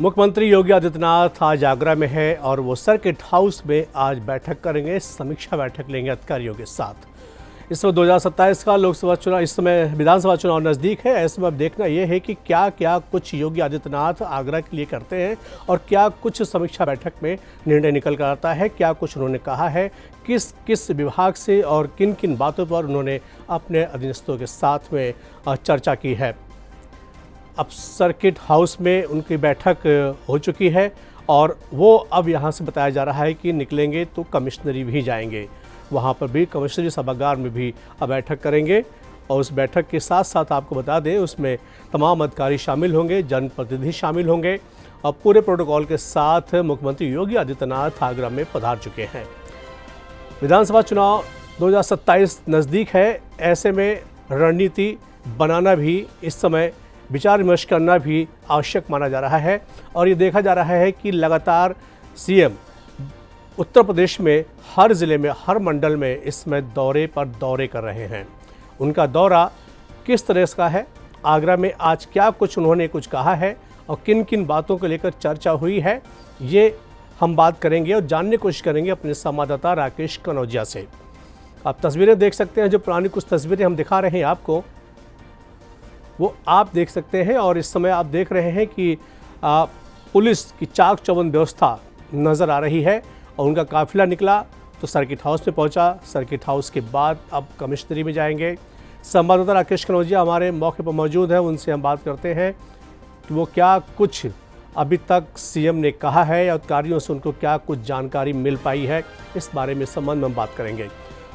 मुख्यमंत्री योगी आदित्यनाथ आज आगरा में है और वो सर्किट हाउस में आज बैठक करेंगे, समीक्षा बैठक लेंगे अधिकारियों के साथ। इस समय 2027 का लोकसभा चुनाव, इस समय विधानसभा चुनाव नज़दीक है। ऐसे में अब देखना यह है कि क्या क्या कुछ योगी आदित्यनाथ आगरा के लिए करते हैं और क्या कुछ समीक्षा बैठक में निर्णय निकल कर आता है, क्या कुछ उन्होंने कहा है, किस किस विभाग से और किन किन बातों पर उन्होंने अपने अधीनस्थों के साथ में चर्चा की है। अब सर्किट हाउस में उनकी बैठक हो चुकी है और वो अब यहाँ से बताया जा रहा है कि निकलेंगे तो कमिश्नरी भी जाएंगे, वहाँ पर भी कमिश्नरी सभागार में भी बैठक करेंगे। और उस बैठक के साथ साथ आपको बता दें उसमें तमाम अधिकारी शामिल होंगे, जनप्रतिनिधि शामिल होंगे और पूरे प्रोटोकॉल के साथ मुख्यमंत्री योगी आदित्यनाथ आगरा में पधार चुके हैं। विधानसभा चुनाव 2027 नज़दीक है, ऐसे में रणनीति बनाना भी इस समय विचार विमर्श करना भी आवश्यक माना जा रहा है। और ये देखा जा रहा है कि लगातार सीएम उत्तर प्रदेश में हर ज़िले में, हर मंडल में इसमें दौरे पर दौरे कर रहे हैं। उनका दौरा किस तरह का है, आगरा में आज क्या कुछ उन्होंने कुछ कहा है और किन किन बातों को लेकर चर्चा हुई है, ये हम बात करेंगे और जानने की कोशिश करेंगे अपने संवाददाता राकेश कनौजिया से। आप तस्वीरें देख सकते हैं, जो पुरानी कुछ तस्वीरें हम दिखा रहे हैं आपको, वो आप देख सकते हैं। और इस समय आप देख रहे हैं कि पुलिस की चाक चौबंद व्यवस्था नज़र आ रही है और उनका काफिला निकला तो सर्किट हाउस में पहुंचा। सर्किट हाउस के बाद अब कमिश्नरी में जाएंगे। संवाददाता राकेश कनौजिया हमारे मौके पर मौजूद है, उनसे हम बात करते हैं कि वो क्या कुछ अभी तक सीएम ने कहा है या अधिकारियों से उनको क्या कुछ जानकारी मिल पाई है, इस बारे में संबंध में हम बात करेंगे।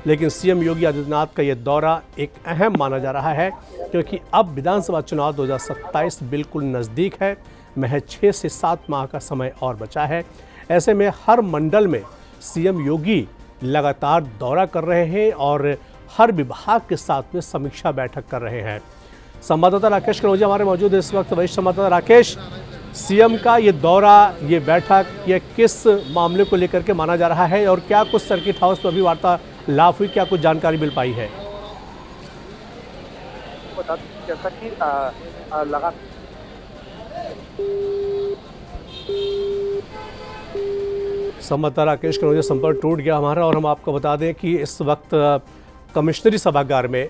लेकिन सीएम योगी आदित्यनाथ का ये दौरा एक अहम माना जा रहा है क्योंकि अब विधानसभा चुनाव 2027 बिल्कुल नज़दीक है। महज 6 से 7 माह का समय और बचा है। ऐसे में हर मंडल में सीएम योगी लगातार दौरा कर रहे हैं और हर विभाग के साथ में समीक्षा बैठक कर रहे हैं। संवाददाता राकेश कनौजिया हमारे मौजूद है इस वक्त। वरिष्ठ संवाददाता राकेश, सीएम का ये दौरा, ये बैठक, ये किस मामले को लेकर के माना जा रहा है और क्या कुछ सर्किट हाउस पर भी वार्तालाप हुई, क्या कुछ जानकारी मिल पाई है? बता दें जैसा कि संवाददाता राकेश कनौजिया संपर्क टूट गया हमारा। और हम आपको बता दें कि इस वक्त कमिश्नरी सभागार में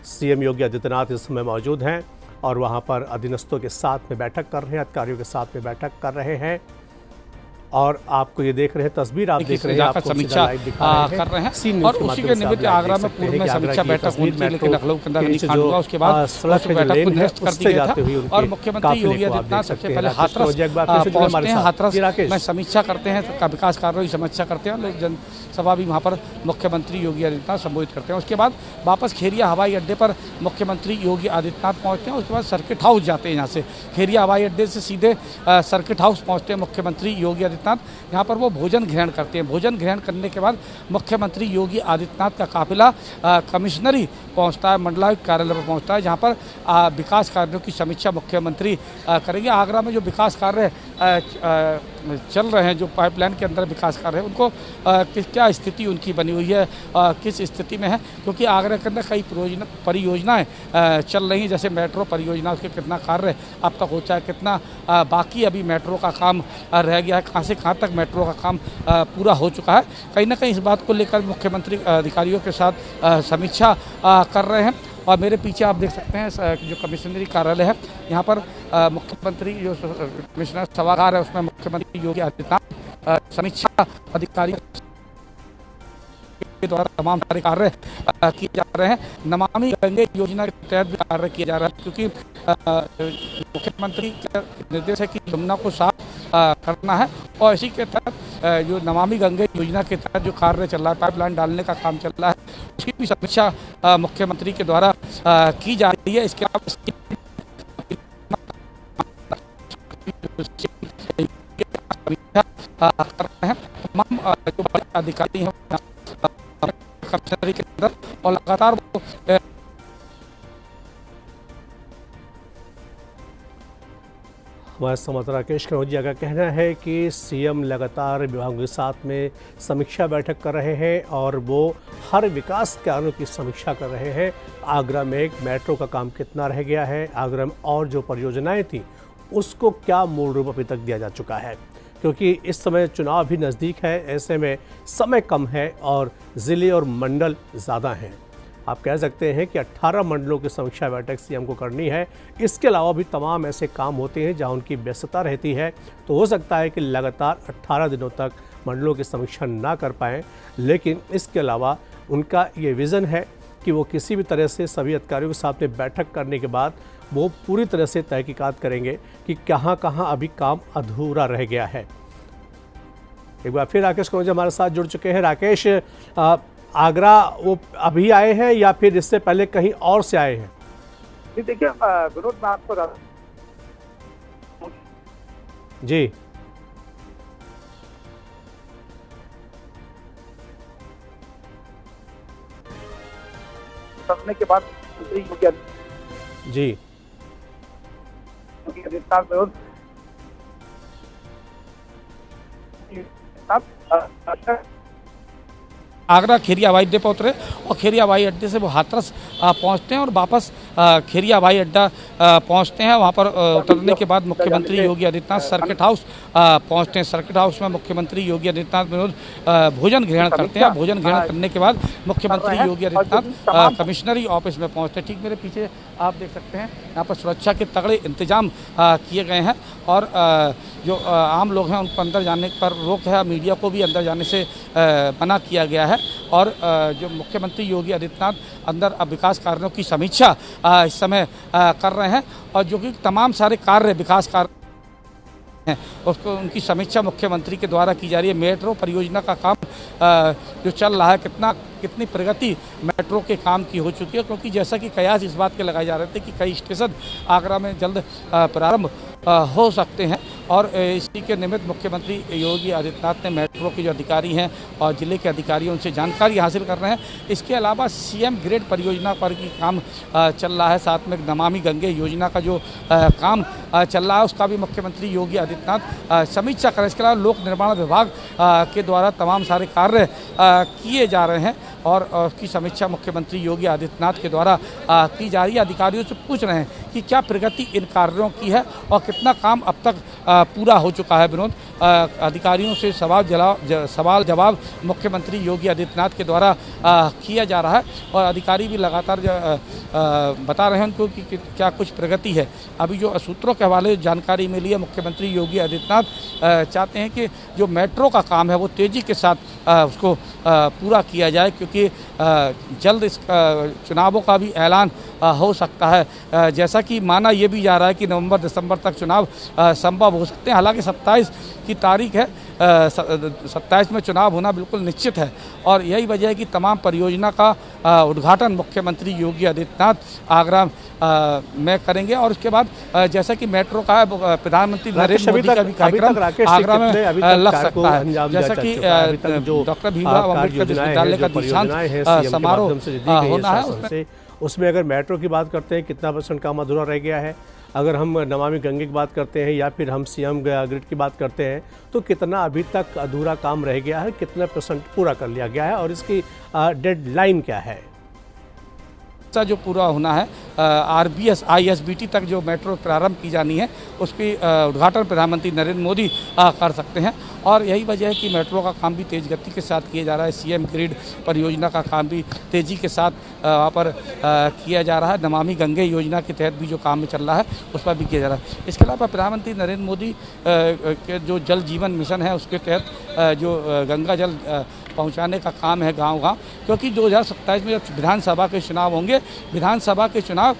सीएम योगी आदित्यनाथ इस समय मौजूद हैं और वहां पर अधीनस्थों के साथ में बैठक कर रहे हैं, अधिकारियों के साथ में बैठक कर रहे हैं। और आपको ये देख रहे हैं तस्वीर, आप देख रहे हैं, आपको समीक्षा कर रहे हैं और उसी के निमित्त आगरा में पूर्व में समीक्षा बैठक हुई थी, लेकिन लखनऊ के अंदर नहीं हुआ। उसके बाद सड़क बैठक को निरस्त कर दिया गया और मुख्यमंत्री योगी आदित्यनाथ सबसे पहले हाथरस पहुंचते हैं। हाथरस में समीक्षा करते हैं, विकास कार्यों की समीक्षा करते हैं, लोग जनसभा भी वहाँ पर मुख्यमंत्री योगी आदित्यनाथ संबोधित करते हैं। उसके बाद वापस खेरिया हवाई अड्डे पर मुख्यमंत्री योगी आदित्यनाथ पहुँचते हैं। उसके बाद सर्किट हाउस जाते हैं, यहाँ से खेरिया हवाई अड्डे से सीधे सर्किट हाउस पहुँचते हैं मुख्यमंत्री योगी आदित्यनाथ। यहाँ पर वो भोजन ग्रहण करते हैं। भोजन ग्रहण करने के बाद मुख्यमंत्री योगी आदित्यनाथ का काफिला कमिश्नरी पहुँचता है, मंडलायुक्त कार्यालय पर पहुँचता है, जहाँ पर विकास कार्यों की समीक्षा मुख्यमंत्री करेंगे। आगरा में जो विकास कार्य चल रहे हैं, जो पाइपलाइन के अंदर विकास कार्य है, उनको क्या स्थिति उनकी बनी हुई है, किस स्थिति में है, क्योंकि आगरा के अंदर कई परियोजनाएं चल रही हैं, जैसे मेट्रो परियोजना, उसके कितना कार्य अब तक हो चाहे, कितना बाकी अभी मेट्रो का काम रह गया है, कहाँ से कहाँ तक मेट्रो का काम पूरा हो चुका है। कहीं ना कहीं इस बात को लेकर मुख्यमंत्री अधिकारियों के साथ समीक्षा कर रहे हैं। और मेरे पीछे आप देख सकते हैं जो कमिश्नरी कार्यालय है, यहाँ पर मुख्यमंत्री जो कमिश्नर सभागार है उसमें मुख्यमंत्री योगी आदित्यनाथ समीक्षा अधिकारियों के द्वारा तमाम सारे कार्य किए जा रहे हैं। नमामि गंगे योजना के तहत भी कार्य किया जा रहा है, क्योंकि मुख्यमंत्री का निर्देश है कि यमुना को साफ करना है और इसी के तहत जो नमामि गंगे योजना के तहत जो कार्य चल रहा है, पाइपलाइन डालने का काम चल रहा है, उसकी भी समीक्षा मुख्यमंत्री के द्वारा की जा रही है। इसके अलावा कर रहे हैं तमाम जो बड़े अधिकारी हैं कमिश्नरी के अंदर और लगातार वो हमारे संवाददाता राकेश कनौजिया का कहना है कि सीएम लगातार विभागों के साथ में समीक्षा बैठक कर रहे हैं और वो हर विकास कार्यों की समीक्षा कर रहे हैं। आगरा में एक मेट्रो का काम कितना रह गया है, आगरा में और जो परियोजनाएं थी उसको क्या मूल रूप अभी तक दिया जा चुका है, क्योंकि इस समय चुनाव भी नज़दीक है, ऐसे में समय कम है और ज़िले और मंडल ज़्यादा हैं। आप कह सकते हैं कि 18 मंडलों की समीक्षा बैठक सीएम को करनी है। इसके अलावा भी तमाम ऐसे काम होते हैं जहां उनकी व्यस्तता रहती है, तो हो सकता है कि लगातार 18 दिनों तक मंडलों की समीक्षा ना कर पाएँ, लेकिन इसके अलावा उनका ये विज़न है कि वो किसी भी तरह से सभी अधिकारियों के साथ में बैठक करने के बाद वो पूरी तरह से तहकीकात करेंगे कि कहाँ कहाँ अभी काम अधूरा रह गया है। एक बार फिर राकेश कनौजिया हमारे साथ जुड़ चुके हैं। राकेश, आगरा वो अभी आए हैं या फिर इससे पहले कहीं और से आए हैं? जी देखिए विनोद, मैं आपको जी करने के बाद जी आगरा खेरिया हवाई अड्डे पर उतरे और खेरिया हवाई अड्डे से वो हाथरस पहुंचते हैं और वापस खेरिया हवाई अड्डा पहुंचते हैं। वहां पर उतरने के बाद मुख्यमंत्री योगी आदित्यनाथ सर्किट हाउस पहुंचते हैं। सर्किट हाउस में मुख्यमंत्री योगी आदित्यनाथ विनोद भोजन ग्रहण करते हैं। भोजन ग्रहण करने के बाद मुख्यमंत्री योगी आदित्यनाथ कमिश्नरी ऑफिस में पहुंचते हैं। ठीक मेरे पीछे आप देख सकते हैं, यहाँ पर सुरक्षा के तगड़े इंतजाम किए गए हैं और जो आम लोग हैं उनको अंदर जाने पर रोक है। मीडिया को भी अंदर जाने से मना किया गया है और जो मुख्यमंत्री योगी आदित्यनाथ अंदर अब विकास कार्यों की समीक्षा इस समय कर रहे हैं और जो कि तमाम सारे कार्य विकास कार्य हैं उसको उनकी समीक्षा मुख्यमंत्री के द्वारा की जा रही है। मेट्रो परियोजना का काम जो चल रहा है, कितनी प्रगति मेट्रो के काम की हो चुकी है, क्योंकि जैसा कि कयास इस बात के लगाए जा रहे थे कि कई स्टेशन आगरा में जल्द प्रारंभ हो सकते हैं और इसी के निमित्त मुख्यमंत्री योगी आदित्यनाथ ने मेट्रो के जो अधिकारी हैं और ज़िले के अधिकारियों उनसे जानकारी हासिल कर रहे हैं। इसके अलावा सीएम ग्रेड परियोजना पर भी काम चल रहा है, साथ में नमामि गंगे योजना का जो काम चल रहा है उसका भी मुख्यमंत्री योगी आदित्यनाथ समीक्षा करें। इसके अलावा लोक निर्माण विभाग के द्वारा तमाम सारे कार्य किए जा रहे हैं और उसकी समीक्षा मुख्यमंत्री योगी आदित्यनाथ के द्वारा की जा रही है। अधिकारियों से पूछ रहे हैं कि क्या प्रगति इन कार्यों की है और कितना काम अब तक पूरा हो चुका है। विनोद, अधिकारियों से सवाल जवाब मुख्यमंत्री योगी आदित्यनाथ के द्वारा किया जा रहा है और अधिकारी भी लगातार बता रहे हैं उनको कि क्या कुछ प्रगति है। अभी जो सूत्रों के हवाले जानकारी मिली है, मुख्यमंत्री योगी आदित्यनाथ चाहते हैं कि जो मेट्रो का काम है वो तेज़ी के साथ उसको पूरा किया जाए, क्योंकि जल्द इस चुनावों का भी ऐलान हो सकता है। जैसा कि माना ये भी जा रहा है कि नवंबर दिसंबर तक चुनाव संभव हो सकते हैं। हालांकि 27 की तारीख है, 27 में चुनाव होना बिल्कुल निश्चित है और यही वजह है कि तमाम परियोजना का उद्घाटन मुख्यमंत्री योगी आदित्यनाथ आगरा में करेंगे और उसके बाद जैसा कि मेट्रो का प्रधानमंत्री नरेंद्र मोदी का भी कार्यक्रम आगरा में लग सकता है। जैसा कि डॉक्टर भीमराव अम्बेडकर विश्वविद्यालय का दीक्षांत समारोह होना है, उसमें अगर मेट्रो की बात करते हैं कितना % काम अधूरा रह गया है, अगर हम नमामि गंगे की बात करते हैं या फिर हम सीएम ग्रिड की बात करते हैं तो कितना अभी तक अधूरा काम रह गया है, कितना % पूरा कर लिया गया है और इसकी डेडलाइन क्या है? जो पूरा होना है RBS ISBT तक जो मेट्रो प्रारंभ की जानी है उसकी उद्घाटन प्रधानमंत्री नरेंद्र मोदी कर सकते हैं और यही वजह है कि मेट्रो का काम भी तेज़ गति के साथ किया जा रहा है। सीएम ग्रिड परियोजना का काम भी तेज़ी के साथ वहाँ पर किया जा रहा है। नमामि गंगे योजना के तहत भी जो काम चल रहा है उस पर भी किया जा रहा है। इसके अलावा प्रधानमंत्री नरेंद्र मोदी के जो जल जीवन मिशन है उसके तहत जो गंगा जल पहुंचाने का काम है गांव-गांव, क्योंकि 2027 में जब विधानसभा के चुनाव होंगे, विधानसभा के चुनाव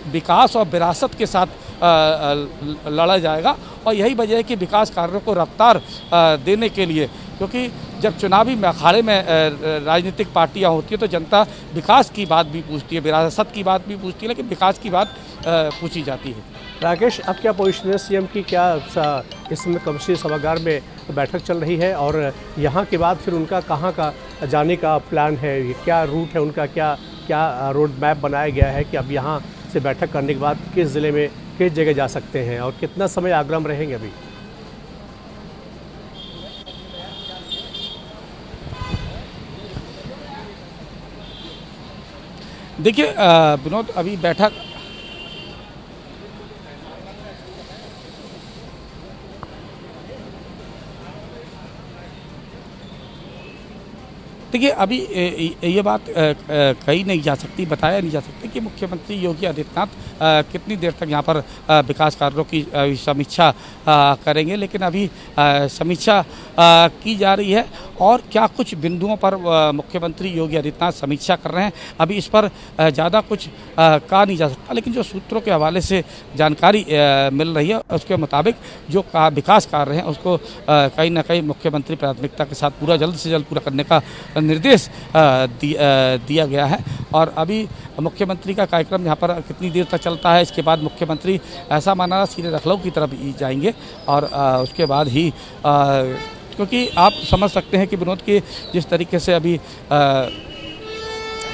विकास और विरासत के साथ लड़ा जाएगा और यही वजह है कि विकास कार्यों को रफ्तार देने के लिए, क्योंकि जब चुनावी अखाड़े में राजनीतिक पार्टियां होती है तो जनता विकास की बात भी पूछती है, विरासत की बात भी पूछती है, लेकिन विकास की बात पूछी जाती है। राकेश, अब क्या पोजीशन है सीएम की, क्या इस समय कमिश्नरी सभागार में बैठक चल रही है और यहाँ के बाद फिर उनका कहाँ का जाने का प्लान है, क्या रूट है उनका, क्या रोड मैप बनाया गया है कि अब यहाँ से बैठक करने के बाद किस ज़िले में किस जगह जा सकते हैं और कितना समय आगरा में रहेंगे? अभी देखिए विनोद, अभी बैठक देखिए अभी ये बात कही नहीं जा सकती, बताया नहीं जा सकती कि मुख्यमंत्री योगी आदित्यनाथ कितनी देर तक यहाँ पर विकास कार्यों की समीक्षा करेंगे, लेकिन अभी समीक्षा की जा रही है और क्या कुछ बिंदुओं पर मुख्यमंत्री योगी आदित्यनाथ समीक्षा कर रहे हैं, अभी इस पर ज़्यादा कुछ कहा नहीं जा सकता। लेकिन जो सूत्रों के हवाले से जानकारी मिल रही है उसके मुताबिक जो विकास कार्य हैं उसको कहीं ना कहीं मुख्यमंत्री प्राथमिकता के साथ जल्द से जल्द पूरा करने का निर्देश दिया गया है। और अभी मुख्यमंत्री का कार्यक्रम यहाँ पर कितनी देर तक चलता है, इसके बाद मुख्यमंत्री ऐसा माना सीधे लखनऊ की तरफ जाएंगे और उसके बाद ही क्योंकि आप समझ सकते हैं कि विनोद की जिस तरीके से अभी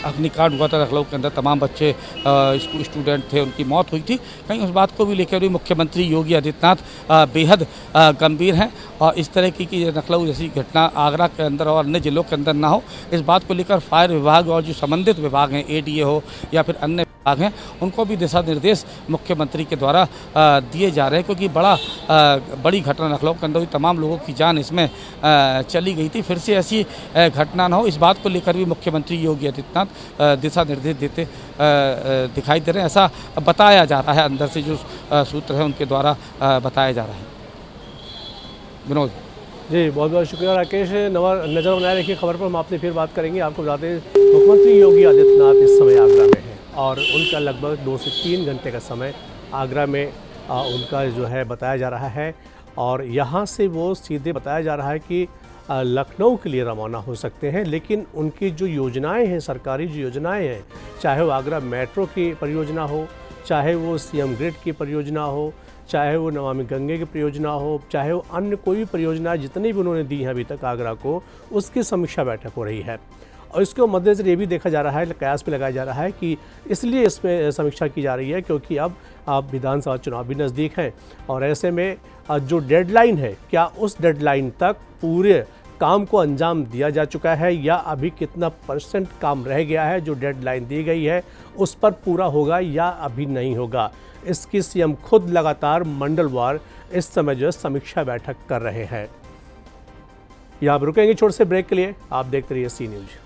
अग्निकांड हुआ था लखनऊ के अंदर, तमाम बच्चे स्टूडेंट थे, उनकी मौत हुई थी, कहीं उस बात को भी लेकर भी मुख्यमंत्री योगी आदित्यनाथ बेहद गंभीर हैं और इस तरह की लखनऊ जैसी घटना आगरा के अंदर और अन्य जिलों के अंदर ना हो, इस बात को लेकर फायर विभाग और जो संबंधित विभाग हैं, ADA हो या फिर अन्य विभाग हैं, उनको भी दिशा निर्देश मुख्यमंत्री के द्वारा दिए जा रहे हैं, क्योंकि बड़ी घटना लखनऊ के अंदर हुई, तमाम लोगों की जान इसमें चली गई थी। फिर से ऐसी घटना ना हो, इस बात को लेकर भी मुख्यमंत्री योगी आदित्यनाथ दिशा निर्देश देते दिखाई दे रहे हैं, ऐसा बताया जा रहा है, अंदर से जो सूत्र है उनके द्वारा बताया जा रहा है। विनोद जी, बहुत बहुत शुक्रिया राकेश। नज़र बनाए रखिए खबर पर, हम आपसे फिर बात करेंगे। आपको बता दें मुख्यमंत्री योगी आदित्यनाथ इस समय आगरा में है और उनका लगभग 2 से 3 घंटे का समय आगरा में उनका जो है बताया जा रहा है और यहाँ से वो सीधे बताया जा रहा है कि लखनऊ के लिए रवाना हो सकते हैं। लेकिन उनकी जो योजनाएं हैं, सरकारी जो योजनाएं हैं, चाहे वो आगरा मेट्रो की परियोजना हो, चाहे वो CM ग्रिड की परियोजना हो, चाहे वो नमामि गंगे की परियोजना हो, चाहे वो अन्य कोई भी परियोजना जितनी भी उन्होंने दी हैं अभी तक आगरा को, उसकी समीक्षा बैठक हो रही है। और इसके मद्देनजर ये भी देखा जा रहा है, कयास पे लगाया जा रहा है कि इसलिए इसमें समीक्षा की जा रही है क्योंकि अब विधानसभा चुनाव भी नज़दीक हैं और ऐसे में जो डेडलाइन है, क्या उस डेडलाइन तक पूरे काम को अंजाम दिया जा चुका है या अभी कितना % काम रह गया है, जो डेडलाइन दी गई है उस पर पूरा होगा या अभी नहीं होगा। इसकी CM खुद लगातार मंडलवार इस समय जो है समीक्षा बैठक कर रहे हैं। यहाँ पर रुकेंगे छोटे से ब्रेक के लिए, आप देखते रहिए C न्यूज़।